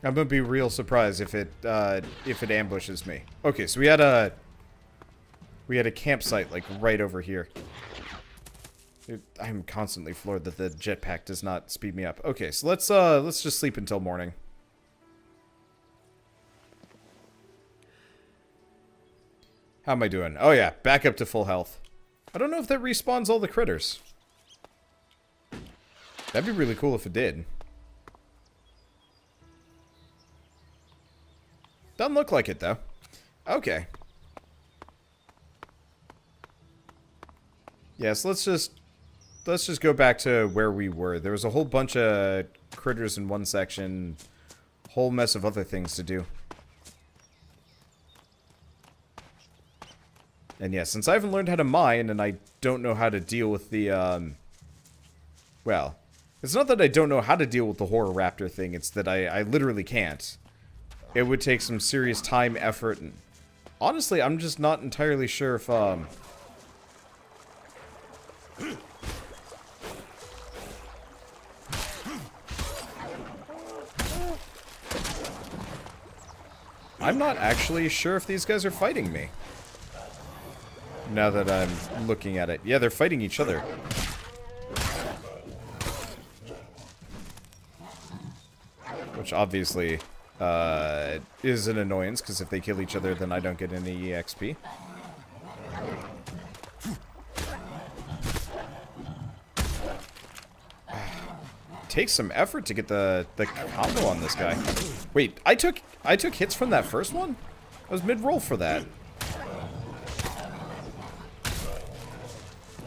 I'm gonna be real surprised if it ambushes me. Okay, so we had a campsite like right over here. I'm constantly floored that the jetpack does not speed me up. Okay, so let's just sleep until morning. How am I doing? Oh yeah, back up to full health. I don't know if that respawns all the critters. That'd be really cool if it did. Doesn't look like it though. Okay. Yes, let's just go back to where we were. There was a whole bunch of critters in one section, whole mess of other things to do. And yeah, since I haven't learned how to mine and I don't know how to deal with the well, it's not that I don't know how to deal with the horror raptor thing, it's that I literally can't. It would take some serious time, effort, and honestly, I'm just not entirely sure if I'm not actually sure if these guys are fighting me. Now that I'm looking at it. Yeah, they're fighting each other. Which obviously is an annoyance, because if they kill each other, then I don't get any EXP. Takes some effort to get the combo on this guy. Wait, I took hits from that first one? I was mid-roll for that.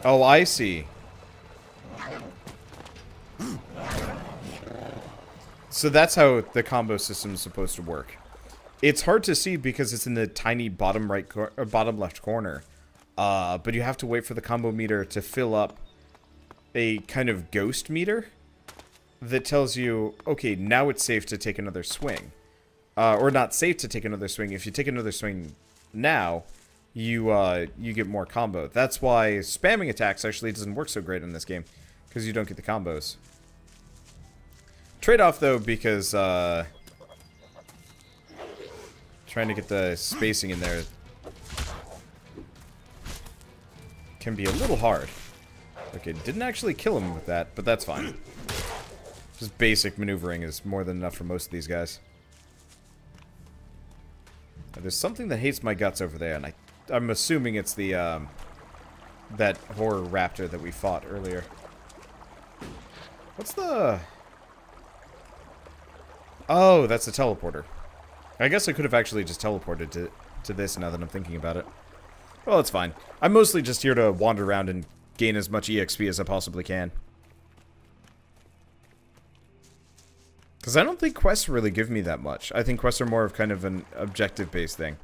Oh, I see. So that's how the combo system is supposed to work. It's hard to see because it's in the tiny bottom right or bottom left corner. But you have to wait for the combo meter to fill up a kind of ghost meter that tells you, okay, now it's safe to take another swing. Or not safe to take another swing. If you take another swing now, you get more combo. That's why spamming attacks actually doesn't work so great in this game, because you don't get the combos. Trade-off, though, because trying to get the spacing in there can be a little hard. Okay, didn't actually kill him with that, but that's fine. Just basic maneuvering is more than enough for most of these guys. There's something that hates my guts over there, and I'm assuming it's the that horror raptor that we fought earlier. What's the... Oh, that's the teleporter. I guess I could have actually just teleported to this now that I'm thinking about it. Well, it's fine. I'm mostly just here to wander around and gain as much EXP as I possibly can. Because I don't think quests really give me that much. I think quests are more of kind of an objective-based thing.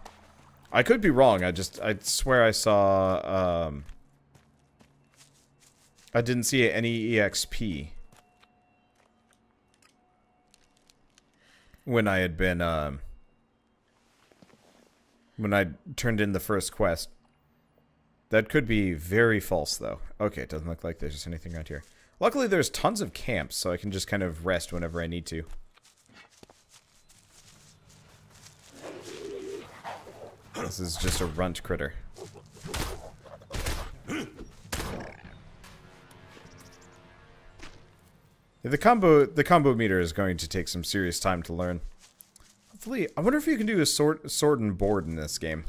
I could be wrong. I swear I saw, I didn't see any EXP when I had been, when I turned in the first quest. That could be very false, though. Okay, it doesn't look like there's anything around here. Luckily, there's tons of camps, so I can just kind of rest whenever I need to. This is just a runt critter. The combo meter is going to take some serious time to learn. Hopefully, I wonder if you can do a sword and board in this game.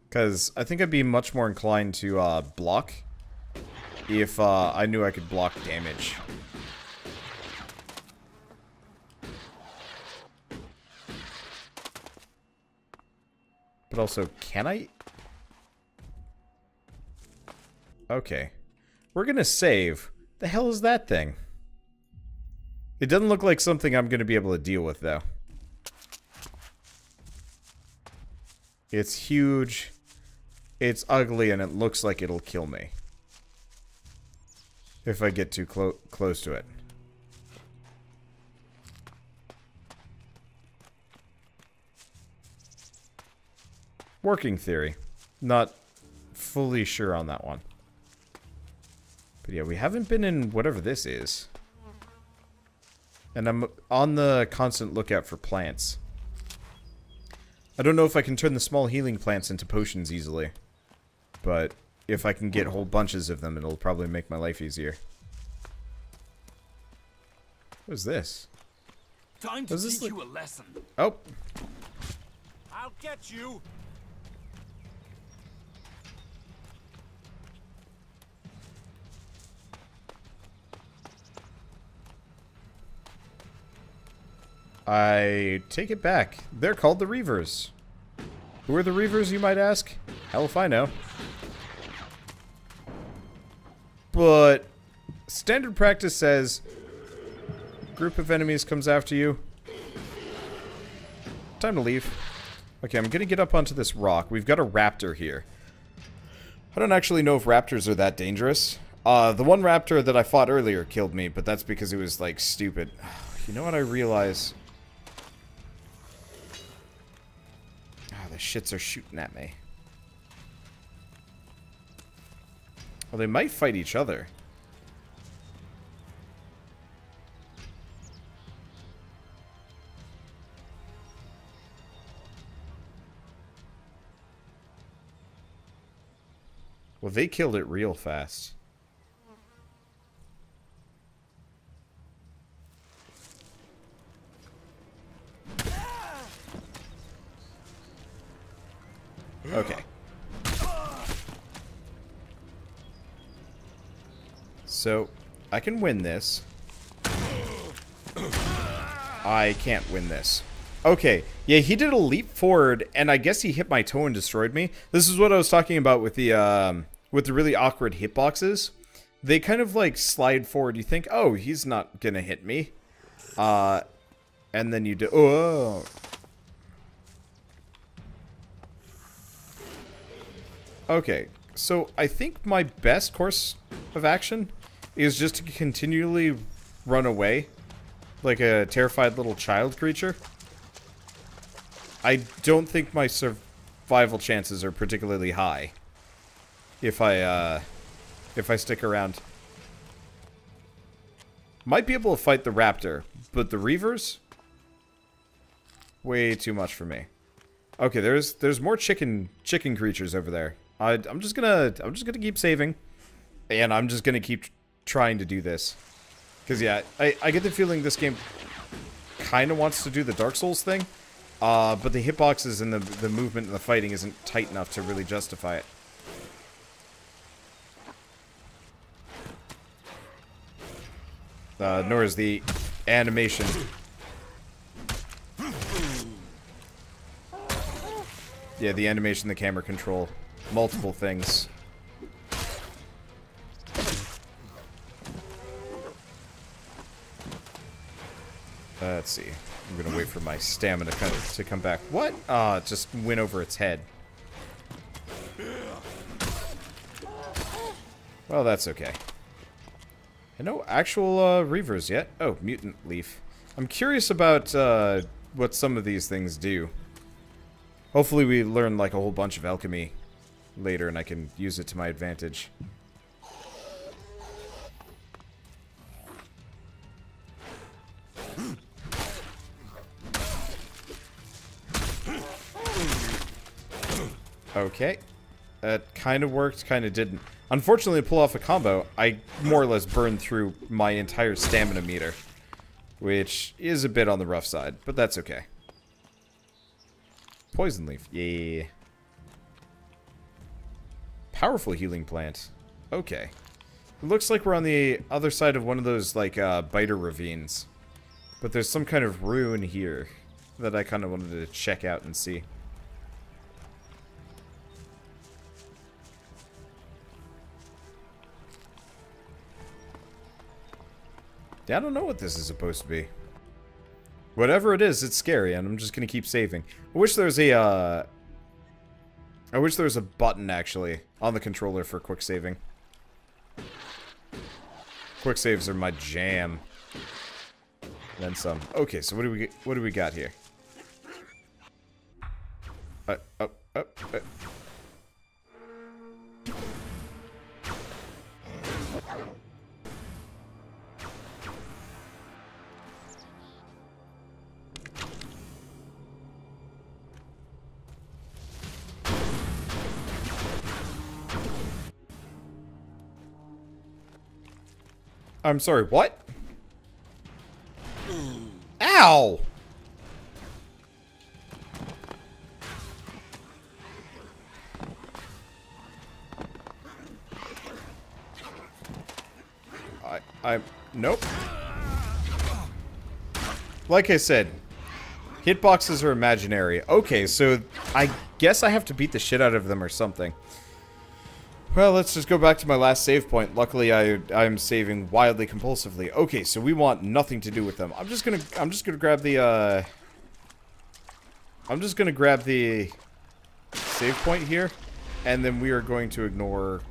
Because I think I'd be much more inclined to block if I knew I could block damage. But also, can I? Okay. We're gonna save. The hell is that thing? It doesn't look like something I'm gonna be able to deal with, though. It's huge. It's ugly, and it looks like it'll kill me if I get too close to it. Working theory. Not fully sure on that one. But yeah, we haven't been in whatever this is. And I'm on the constant lookout for plants. I don't know if I can turn the small healing plants into potions easily. But if I can get whole bunches of them, it'll probably make my life easier. What is this? Time to teach you a lesson. Oh. I'll get you. I take it back. They're called the Reavers. Who are the Reavers, you might ask? Hell if I know. But standard practice says group of enemies comes after you. Time to leave. Okay, I'm gonna get up onto this rock. We've got a raptor here. I don't actually know if raptors are that dangerous. The one raptor that I fought earlier killed me, but that's because it was, like, stupid. You know what I realize? The shits are shooting at me. Well, they might fight each other. Well, they killed it real fast. Okay. So, I can win this. I can't win this. Okay, yeah, he did a leap forward, and I guess he hit my toe and destroyed me. This is what I was talking about with the really awkward hitboxes. They kind of, like, slide forward. You think, oh, he's not gonna hit me. And then you do... Oh. Okay, so I think my best course of action is just to continually run away like a terrified little child creature. I don't think my survival chances are particularly high if I stick around. Might be able to fight the raptor, but the Reavers? Way too much for me. Okay, there's more chicken creatures over there. I'm just gonna keep saving, and I'm just gonna keep trying to do this, because yeah, I get the feeling this game kind of wants to do the Dark Souls thing, but the hitboxes and the movement and the fighting isn't tight enough to really justify it. Nor is the animation. Yeah, the animation, the camera control. Multiple things. Let's see. I'm gonna wait for my stamina to come back. What? Just went over its head. Well, that's okay. And no actual Reavers yet. Oh, mutant leaf. I'm curious about what some of these things do. Hopefully we learn like a whole bunch of alchemy later and I can use it to my advantage. Okay. That kind of worked, kind of didn't. Unfortunately, to pull off a combo, I more or less burned through my entire stamina meter. Which is a bit on the rough side, but that's okay. Poison leaf. Yeah. Powerful healing plant. Okay. It looks like we're on the other side of one of those, like, biter ravines. But there's some kind of ruin here that I kind of wanted to check out and see. Yeah, I don't know what this is supposed to be. Whatever it is, it's scary, and I'm just gonna keep saving. I wish there was a, I wish there was a button, actually, on the controller for quick saving. Quick saves are my jam. Then some. Okay, so what do we got here? I'm sorry, what? Ow! Nope. Like I said, hitboxes are imaginary. Okay, so I guess I have to beat the shit out of them or something. Well, let's just go back to my last save point. Luckily, I'm saving wildly compulsively. Okay, so we want nothing to do with them. I'm just gonna grab the save point here, and then we are going to ignore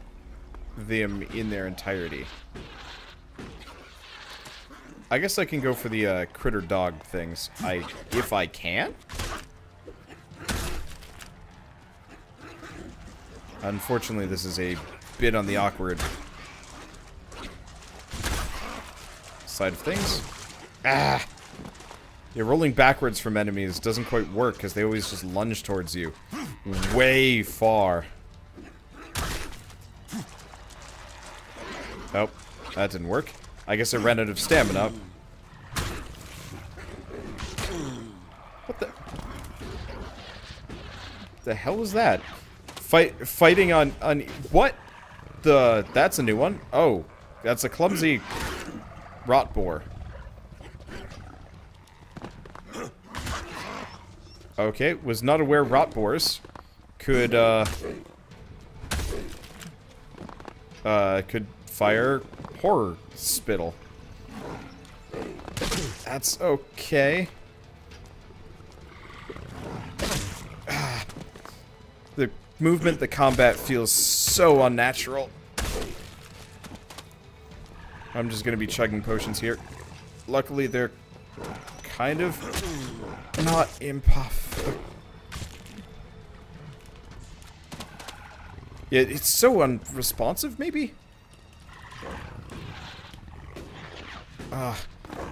them in their entirety. I guess I can go for the critter dog things. If I can. Unfortunately, this is a bit on the awkward side of things. Ah! Yeah, rolling backwards from enemies doesn't quite work because they always just lunge towards you. Way far. Oh, that didn't work. I guess I ran out of stamina. What the hell was that? Fighting on what? That's a new one. Oh, that's a clumsy rot boar. Okay, was not aware rot boars could fire horror spittle. That's okay. The movement, the combat feels so unnatural. I'm just gonna be chugging potions here. Luckily, they're kind of not impossible. Yeah, it's so unresponsive, maybe?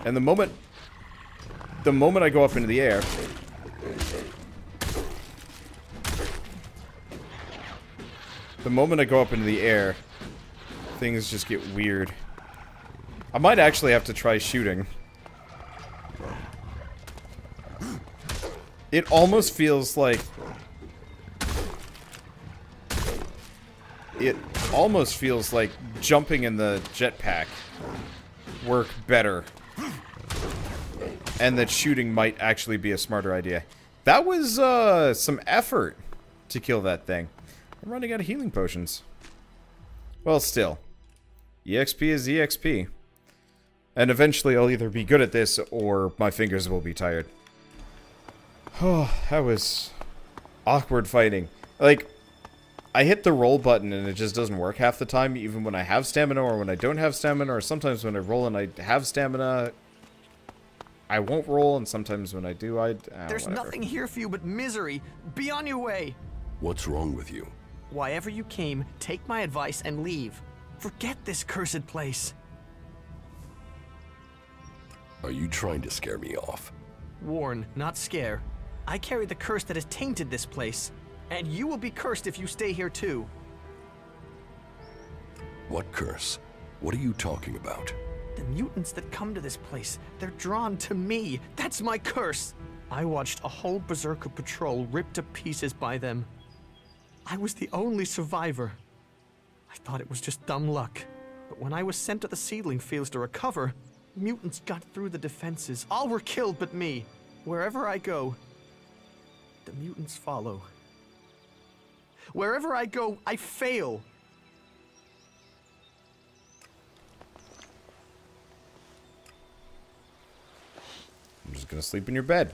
And the moment I go up into the air, things just get weird. I might actually have to try shooting. It almost feels like jumping in the jetpack work better, and that shooting might actually be a smarter idea. That was some effort to kill that thing. I'm running out of healing potions. Well, still, EXP is EXP, and eventually I'll either be good at this or my fingers will be tired. Oh, that was awkward fighting. Like, I hit the roll button and it just doesn't work half the time, even when I have stamina or when I don't have stamina, or sometimes when I roll and I have stamina, I won't roll, and sometimes when I do, There's whatever. nothing here for you but misery. Be on your way. What's wrong with you? Why ever you came, take my advice and leave. Forget this cursed place. Are you trying to scare me off? Warn, not scare. I carry the curse that has tainted this place. And you will be cursed if you stay here too. What curse? What are you talking about? The mutants that come to this place, they're drawn to me. That's my curse. I watched a whole berserker patrol ripped to pieces by them. I was the only survivor. I thought it was just dumb luck. But when I was sent to the seedling fields to recover, mutants got through the defenses. All were killed but me. Wherever I go, the mutants follow. Wherever I go, I fail. I'm just gonna sleep in your bed.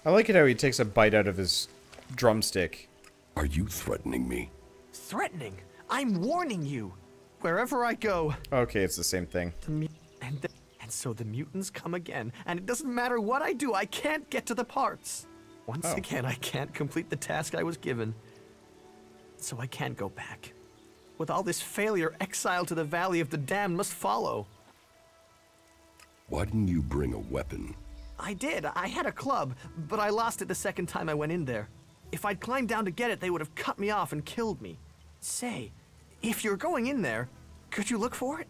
I like it how he takes a bite out of his drumstick. Are you threatening me? Threatening? I'm warning you. Wherever I go. Okay, it's the same thing. And so the mutants come again, and it doesn't matter what I do, I can't get to the parts. Once again, I can't complete the task I was given. So I can't go back. With all this failure, exile to the Valley of the Damned must follow. Why didn't you bring a weapon? I did. I had a club, but I lost it the second time I went in there. If I'd climbed down to get it, they would have cut me off and killed me. Say, if you're going in there, could you look for it?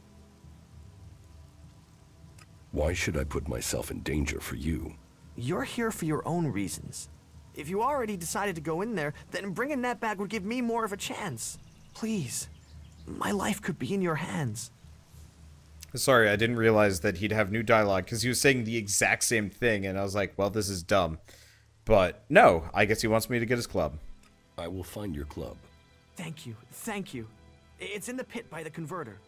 Why should I put myself in danger for you? You're here for your own reasons. If you already decided to go in there, then bringing that back would give me more of a chance. Please, my life could be in your hands. Sorry, I didn't realize that he'd have new dialogue, because he was saying the exact same thing, and I was like, well, this is dumb. But, no, I guess he wants me to get his club. I will find your club. Thank you, thank you. It's in the pit by the converter.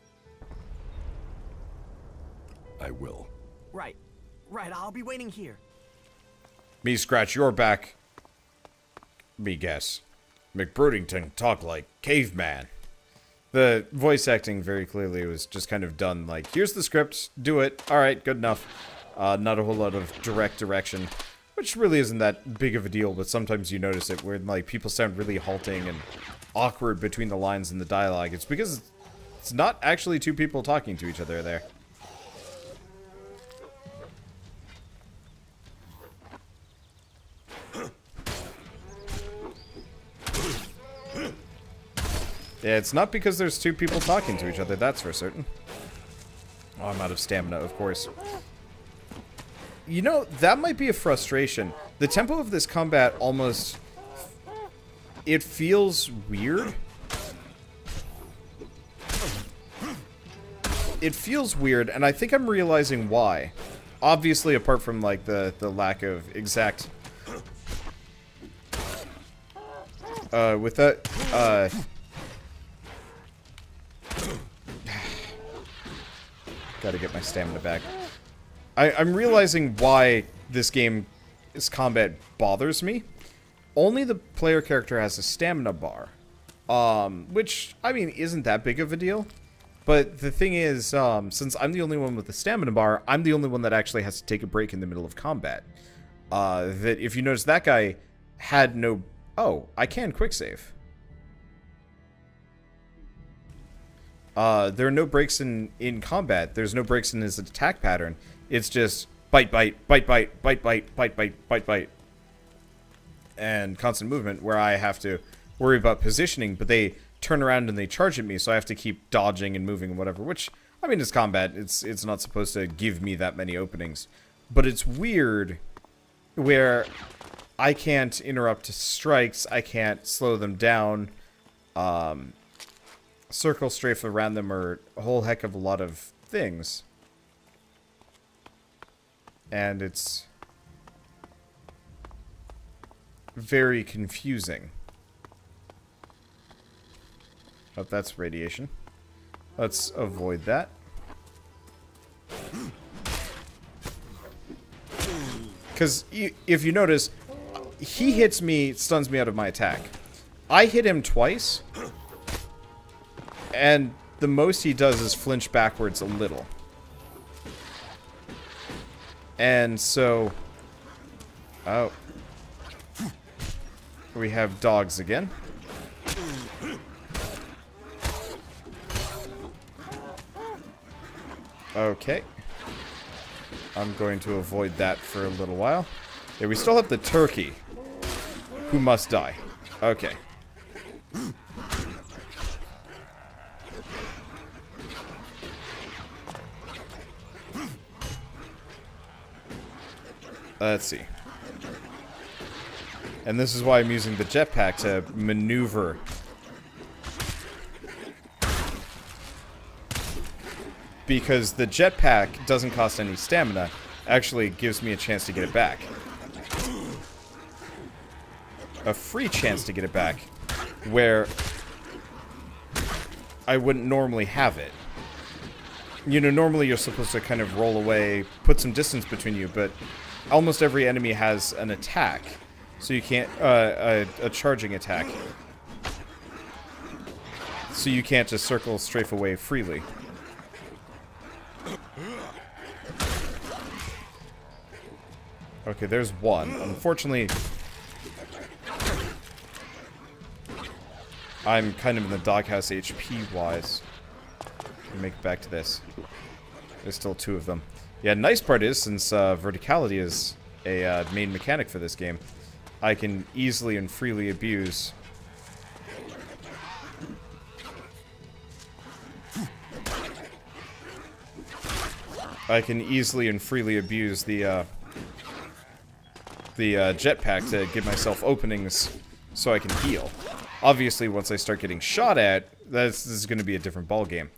I will. Right, I'll be waiting here. Me scratch your back. Me guess. McBroodington talk like caveman. The voice acting very clearly was just kind of done like, here's the script, do it, alright, good enough. Not a whole lot of direct direction, which really isn't that big of a deal, but sometimes you notice it where like people sound really halting and awkward between the lines in the dialogue. It's because it's not actually two people talking to each other there. Yeah, it's not because there's two people talking to each other, that's for certain. Oh, I'm out of stamina, of course. You know, that might be a frustration. The tempo of this combat almost... It feels weird. It feels weird, and I think I'm realizing why. Obviously, apart from, like, the lack of exact... with that, Gotta get my stamina back. I'm realizing why this game's combat bothers me. Only the player character has a stamina bar. Which, I mean, isn't that big of a deal. But the thing is, since I'm the only one with the stamina bar, I'm the only one that actually has to take a break in the middle of combat. That if you notice, that guy had no... Oh, I can quick save. There are no breaks in combat. There's no breaks in his attack pattern. It's just bite, bite, bite, bite, bite, bite, bite, bite, bite, bite. And constant movement where I have to worry about positioning, but they turn around and they charge at me, so I have to keep dodging and moving and whatever, which, I mean, it's combat. It's not supposed to give me that many openings. But it's weird where I can't interrupt strikes, I can't slow them down, circle strafe around them, or a whole heck of a lot of things. And it's very confusing. Oh, that's radiation. Let's avoid that. Because if you notice, he hits me, stuns me out of my attack. I hit him twice, and the most he does is flinch backwards a little. And so... Oh. We have dogs again. Okay. I'm going to avoid that for a little while. Yeah, we still have the turkey, who must die. Okay. Let's see. And this is why I'm using the jetpack to maneuver. Because the jetpack doesn't cost any stamina, actually gives me a chance to get it back. A free chance to get it back, where I wouldn't normally have it. You know, normally you're supposed to kind of roll away, put some distance between you, but almost every enemy has an attack. So you can't, a charging attack. So you can't just circle strafe away freely. Okay, there's one. Unfortunately, I'm kind of in the doghouse HP-wise. Make it back to this. There's still two of them. Yeah, nice part is, since verticality is a main mechanic for this game, I can easily and freely abuse I can easily and freely abuse the jetpack to give myself openings so I can heal. Obviously, once I start getting shot at, this is going to be a different ballgame.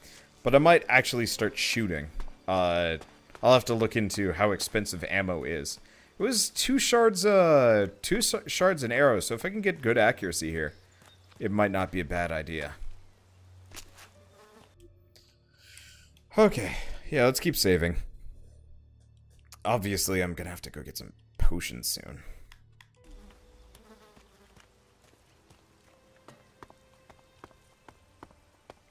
But I might actually start shooting. I'll have to look into how expensive ammo is. It was 2 shards and arrows, so if I can get good accuracy here, it might not be a bad idea. Okay, yeah, let's keep saving. Obviously, I'm gonna have to go get some potions soon.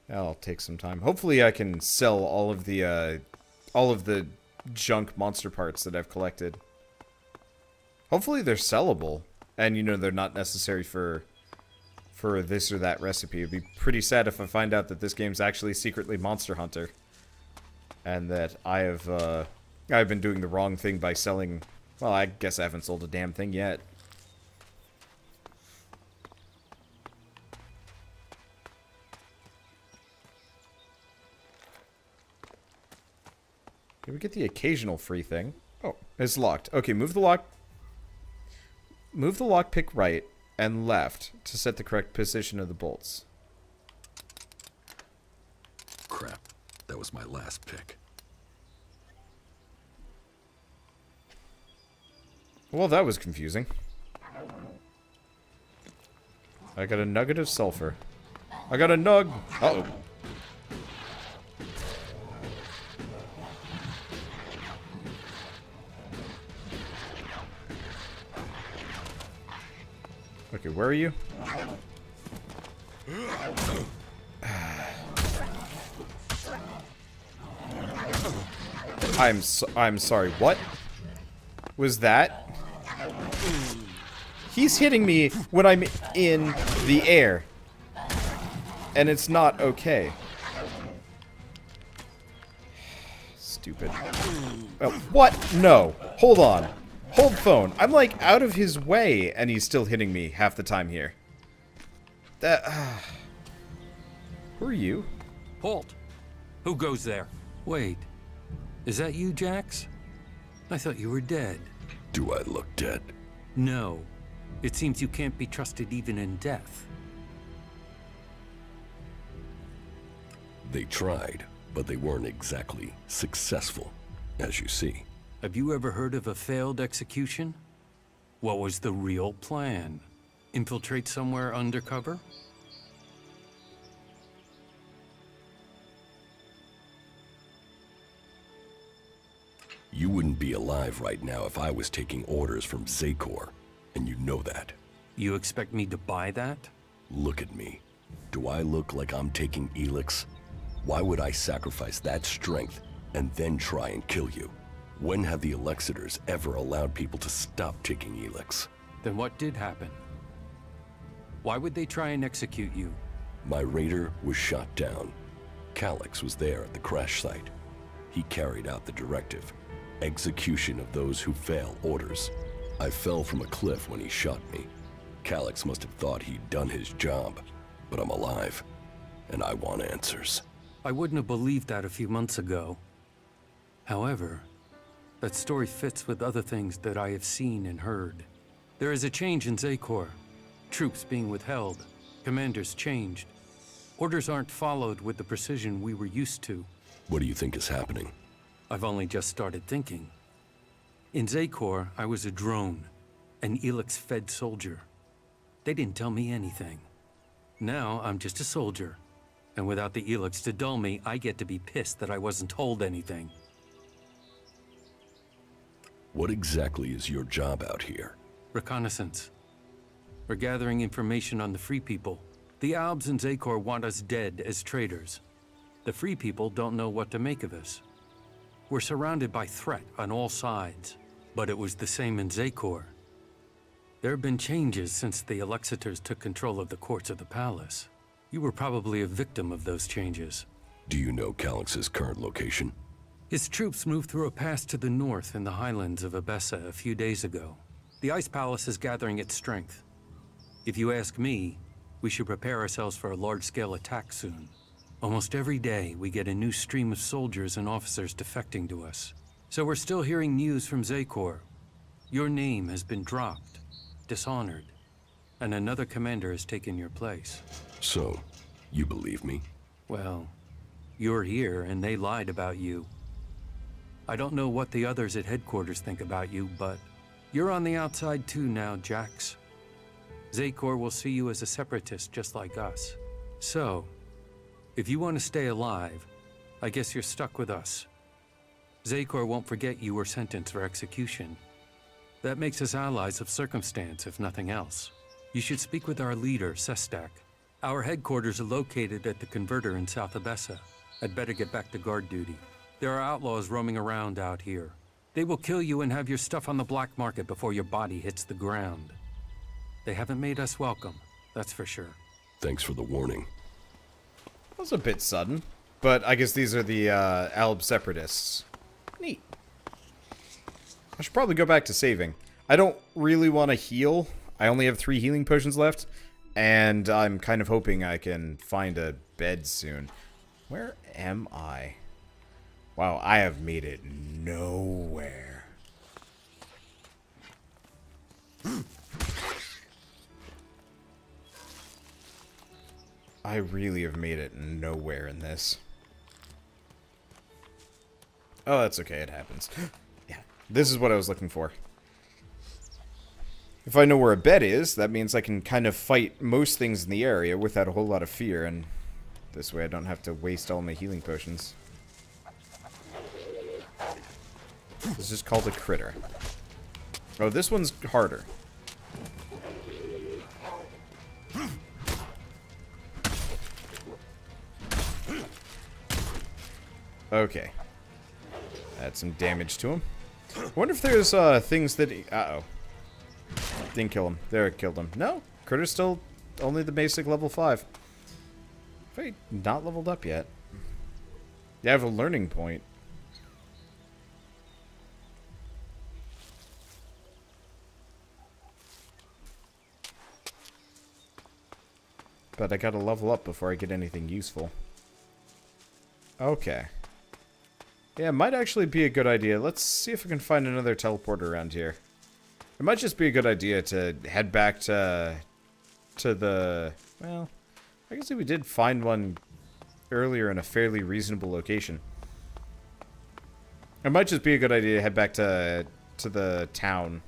That'll take some time. Hopefully I can sell all of the junk monster parts that I've collected. Hopefully they're sellable, and you know they're not necessary for this or that recipe. It'd be pretty sad if I find out that this game's actually secretly Monster Hunter, and that I've been doing the wrong thing by selling. Well, I guess I haven't sold a damn thing yet. Can we get the occasional free thing? Oh, it's locked. Okay, move the lockpick right and left to set the correct position of the bolts. Crap. That was my last pick. Well, that was confusing. I got a nugget of sulfur. I got a nug. Uh-oh. Okay, where are you? I'm sorry, what was that? He's hitting me when I'm in the air. And it's not okay. Stupid. Oh, what? No. Hold on. Hold phone. I'm like out of his way and he's still hitting me half the time here. That Who are you? Halt! Who goes there? Wait. Is that you, Jax? I thought you were dead. Do I look dead? No. It seems you can't be trusted even in death. They tried, but they weren't exactly successful, as you see. Have you ever heard of a failed execution? What was the real plan? Infiltrate somewhere undercover? You wouldn't be alive right now if I was taking orders from Zakor, and you know that. You expect me to buy that? Look at me. Do I look like I'm taking Elex? Why would I sacrifice that strength and then try and kill you? When have the Alexiters ever allowed people to stop taking Elex? Then what did happen? Why would they try and execute you? My raider was shot down. Calyx was there at the crash site. He carried out the directive. Execution of those who fail orders. I fell from a cliff when he shot me. Calyx must have thought he'd done his job, but I'm alive, and I want answers. I wouldn't have believed that a few months ago. However, that story fits with other things that I have seen and heard. There is a change in Zakor. Troops being withheld. Commanders changed. Orders aren't followed with the precision we were used to. What do you think is happening? I've only just started thinking. In Zakor, I was a drone, an Elex-fed soldier. They didn't tell me anything. Now, I'm just a soldier. And without the Elex to dull me, I get to be pissed that I wasn't told anything. What exactly is your job out here? Reconnaissance. We're gathering information on the Free People. The Albs and Zakor want us dead as traitors. The Free People don't know what to make of us. We're surrounded by threat on all sides, but it was the same in Zakor. There have been changes since the Alexiters took control of the courts of the palace. You were probably a victim of those changes. Do you know Calyx's current location? His troops moved through a pass to the north in the highlands of Abessa a few days ago. The Ice Palace is gathering its strength. If you ask me, we should prepare ourselves for a large-scale attack soon. Almost every day, we get a new stream of soldiers and officers defecting to us. So we're still hearing news from Zakor. Your name has been dropped, dishonored, and another commander has taken your place. So, you believe me? Well, you're here and they lied about you. I don't know what the others at headquarters think about you, but you're on the outside too now, Jax. Zakor will see you as a separatist just like us. So, if you want to stay alive, I guess you're stuck with us. Zakor won't forget you were sentenced for execution. That makes us allies of circumstance, if nothing else. You should speak with our leader, Sestak. Our headquarters are located at the converter in South Abessa. I'd better get back to guard duty. There are outlaws roaming around out here. They will kill you and have your stuff on the black market before your body hits the ground. They haven't made us welcome, that's for sure. Thanks for the warning. That was a bit sudden, but I guess these are the Alb separatists. Neat. I should probably go back to saving. I don't really want to heal. I only have 3 healing potions left, and I'm kind of hoping I can find a bed soon. Where am I? Wow, I have made it nowhere. I really have made it nowhere in this. Oh, that's okay, it happens. Yeah, this is what I was looking for. If I know where a bed is, that means I can kind of fight most things in the area without a whole lot of fear, and this way I don't have to waste all my healing potions. This is called a critter. Oh, this one's harder. Okay. Add some damage to him. I wonder if there's things that... Uh-oh. Didn't kill him. There, it killed him. No, critter's still only the basic level 5. Wait, not leveled up yet. You have a learning point. But I gotta level up before I get anything useful. Okay. Yeah, it might actually be a good idea. Let's see if I can find another teleporter around here. It might just be a good idea to head back to the... Well, I guess we did find one earlier in a fairly reasonable location. It might just be a good idea to head back to the town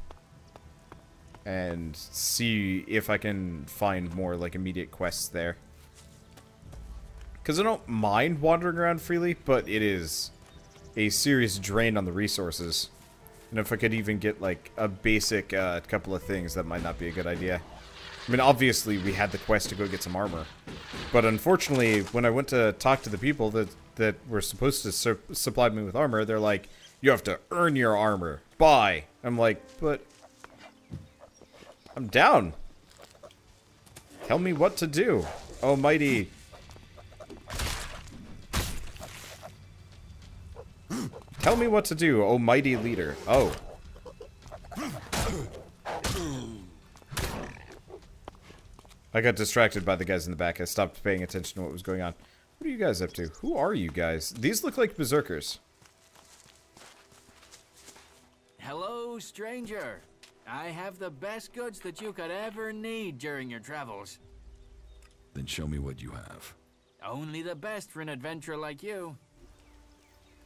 and see if I can find more, like, immediate quests there. Because I don't mind wandering around freely, but it is a serious drain on the resources. And if I could even get, like, a basic couple of things, that might not be a good idea. I mean, obviously, we had the quest to go get some armor. But unfortunately, when I went to talk to the people that were supposed to supply me with armor, they're like, you have to earn your armor. Buy. I'm like, but... I'm down. Tell me what to do. Almighty. Tell me what to do, almighty leader. Oh. I got distracted by the guys in the back. I stopped paying attention to what was going on. What are you guys up to? Who are you guys? These look like berserkers. Hello, stranger. I have the best goods that you could ever need during your travels. Then show me what you have. Only the best for an adventurer like you.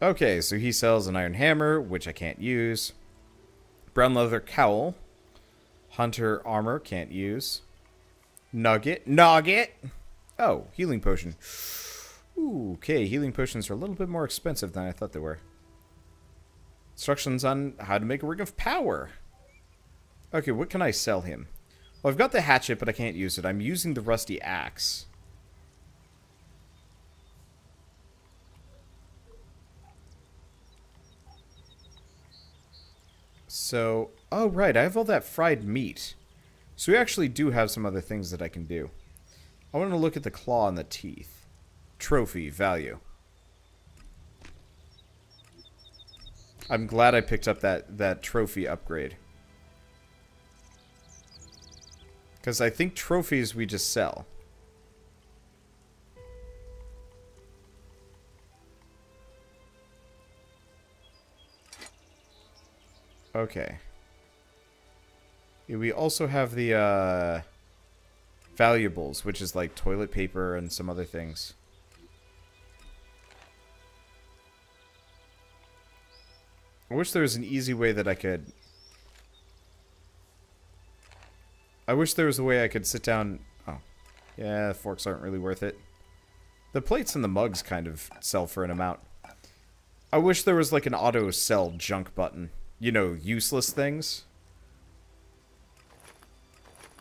Okay, so he sells an iron hammer, which I can't use. Brown leather cowl. Hunter armor, can't use. Nugget. Nugget! Oh, healing potion. Ooh, okay, healing potions are a little bit more expensive than I thought they were. Instructions on how to make a ring of power. Okay, what can I sell him? Well, I've got the hatchet, but I can't use it. I'm using the rusty axe. So, oh right, I have all that fried meat. So we actually do have some other things that I can do. I want to look at the claw and the teeth. Trophy, value. I'm glad I picked up that trophy upgrade. Because I think trophies we just sell. Okay. We also have the, valuables, which is like toilet paper and some other things. I wish there was an easy way that I could... I wish there was a way I could sit down... Oh. Yeah, forks aren't really worth it. The plates and the mugs kind of sell for an amount. I wish there was like an auto sell junk button. You know, useless things.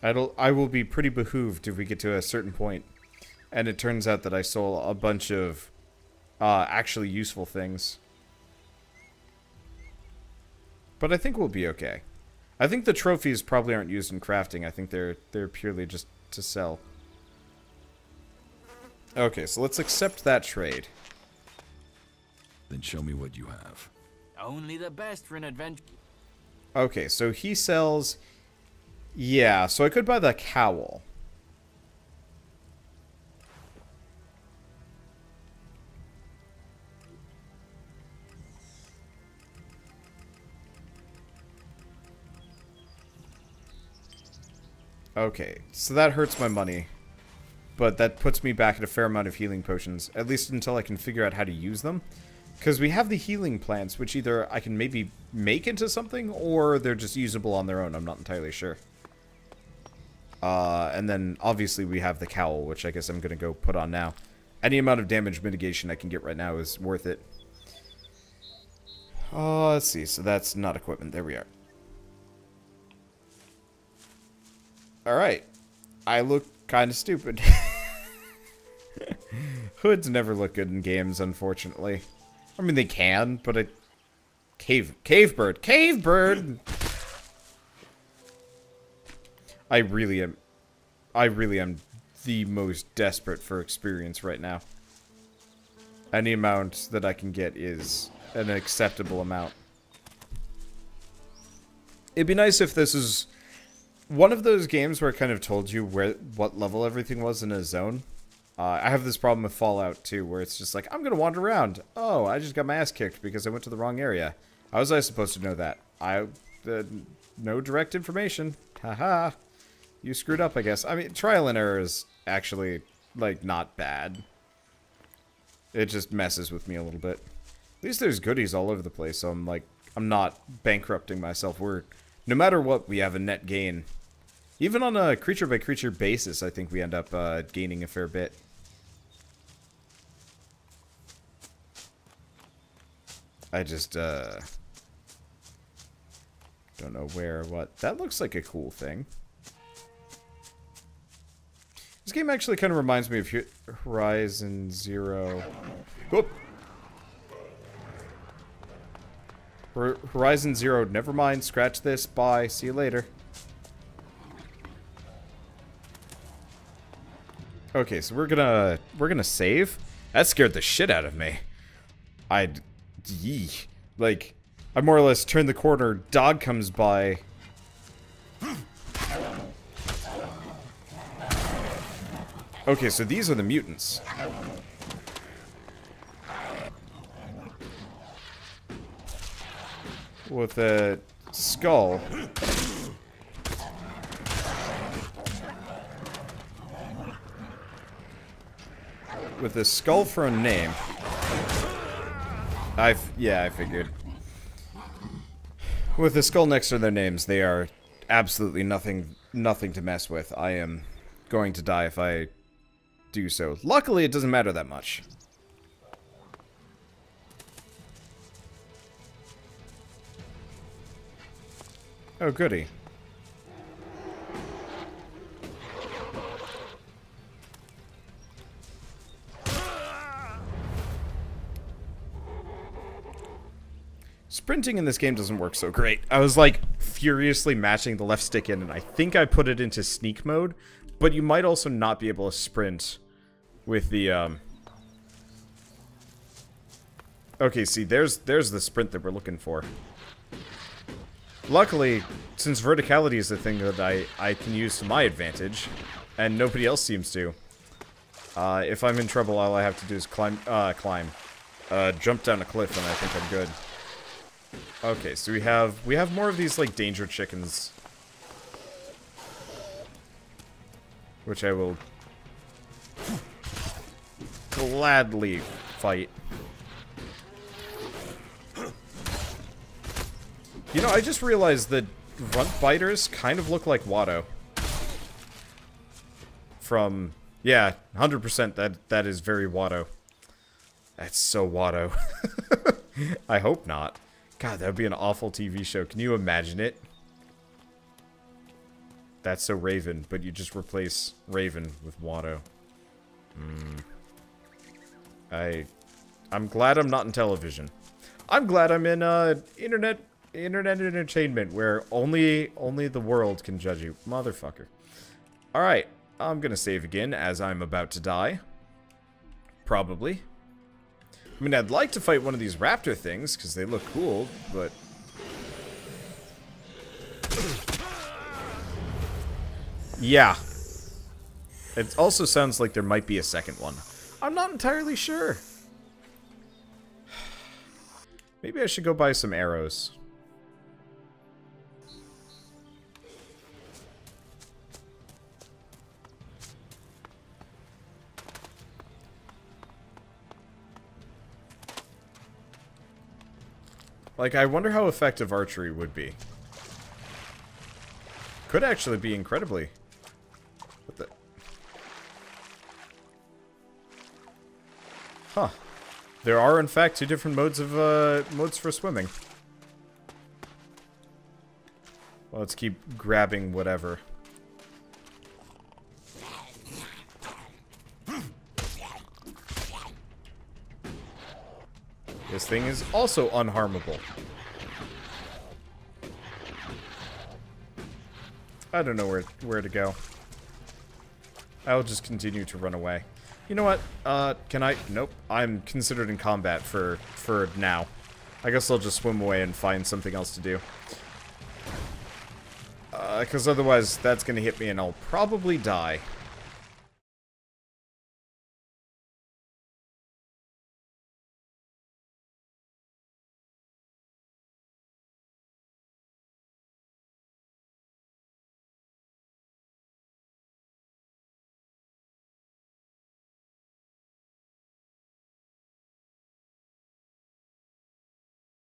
I will be pretty behooved if we get to a certain point and it turns out that I sold a bunch of actually useful things. But I think we'll be okay. I think the trophies probably aren't used in crafting. I think they're purely just to sell. Okay, so let's accept that trade. Then show me what you have. Only the best for an adventure. Okay, so he sells... Yeah, so I could buy the cowl. Okay, so that hurts my money. But that puts me back at a fair amount of healing potions, at least until I can figure out how to use them. Because we have the healing plants, which either I can maybe make into something, or they're just usable on their own, I'm not entirely sure. And then, obviously, we have the cowl, which I guess I'm going to go put on now. Any amount of damage mitigation I can get right now is worth it. Let's see, so that's not equipment, there we are. Alright. I look kind of stupid. Hoods never look good in games, unfortunately. I mean, they can, but it... Cave bird! Cave bird! I really am the most desperate for experience right now. Any amount that I can get is an acceptable amount. It'd be nice if this is one of those games where it kind of told you what level everything was in a zone. I have this problem with Fallout 2, where it's just like, I'm gonna wander around. Oh, I just got my ass kicked because I went to the wrong area. How was I supposed to know that? No direct information. Haha. You screwed up, I guess. I mean, trial and error is actually, like, not bad. It just messes with me a little bit. At least there's goodies all over the place, so I'm not bankrupting myself. No matter what, we have a net gain. Even on a creature-by-creature basis, I think we end up gaining a fair bit. I just, don't know where or what. That looks like a cool thing. This game actually kind of reminds me of Horizon Zero. Whoop! Horizon Zero, never mind, scratch this, bye, see you later. Okay, so we're gonna save? That scared the shit out of me. Yee. Like, I more or less turn the corner, dog comes by. Okay, so these are the mutants. With a skull. With a skull for a name. Yeah, I figured. With a skull next to their names, they are absolutely nothing to mess with. I am going to die if I do so. Luckily, it doesn't matter that much. Oh, goody. Sprinting in this game doesn't work so great. I was like furiously matching the left stick in, and I think I put it into sneak mode, but you might also not be able to sprint with the Okay, see, there's the sprint that we're looking for. Luckily, since verticality is the thing that I can use to my advantage, and nobody else seems to, if I'm in trouble, all I have to do is jump down a cliff, and I think I'm good. Okay, so we have more of these, like, danger chickens. Which I will gladly fight. You know, I just realized that runt biters kind of look like Watto. From, yeah, 100% that is very Watto. That's so Watto. I hope not. God, that would be an awful TV show. Can you imagine it? That's so Raven, but you just replace Raven with Watto. I'm glad I'm not in television. I'm glad I'm in internet entertainment where only the world can judge you, motherfucker. All right, I'm gonna save again as I'm about to die. Probably. I mean, I'd like to fight one of these raptor things because they look cool, but yeah. It also sounds like there might be a second one. I'm not entirely sure. Maybe I should go buy some arrows. Like, I wonder how effective archery would be. Could actually be incredibly. What the? Huh. There are, in fact, 2 different modes of, modes for swimming. Well, let's keep grabbing whatever. This thing is also unharmable. I don't know where to go. I'll just continue to run away. You know what? Can I? Nope. I'm considered in combat for now. I guess I'll just swim away and find something else to do. Because otherwise that's going to hit me and I'll probably die.